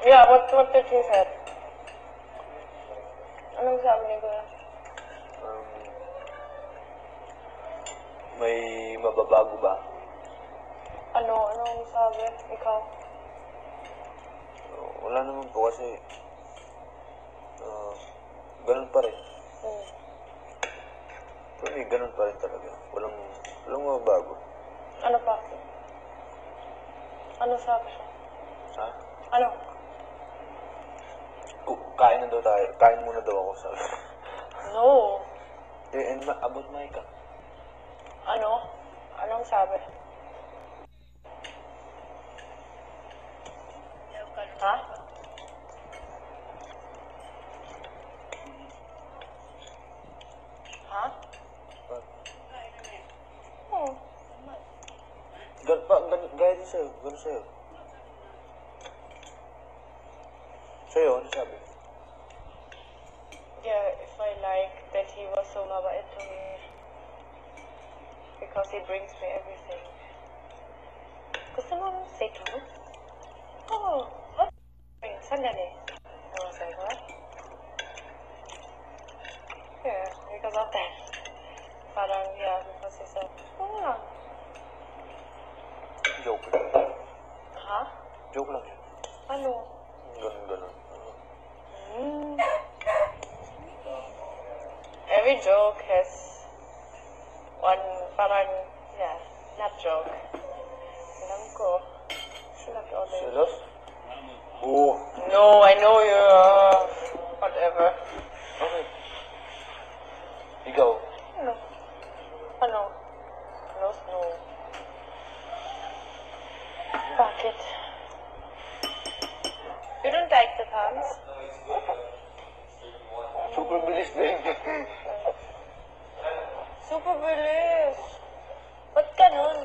Yeah, what did he say? Anong sabi ni Kuya? May mababago ba? Anong sabi? Ikaw? Wala naman po kasi ganun pa rin. Pero may ganun pa rin talaga. Walang mababago. Ano pa? Ano sabi siya? Ha? Ano? Kain na daw tayo. Kain muna daw ako sabi. No. And about Micah. Ano? Anong sabi? Ha? Ha? Gaya din sa'yo. Ganun sa'yo. Sa'yo, ano sabi? Yeah, if I like that he was so mabait to me. Because he brings me everything. Gusto mo say true? Oh, what? Sandali. I was like, what? Yeah, because of that. Parang, yeah, because he said, oo lang. Joke lang. Ha? Joke lang yun. Ano? Ganun. Every joke has one, parang, yeah, not joke. Alam ko. Not all the... Selos? Oo. No, I know you, whatever. Okay. Ikaw? Ano? No. Bakit? You don't like the pants? Super bilis din. Super bilis. Ba't ganun?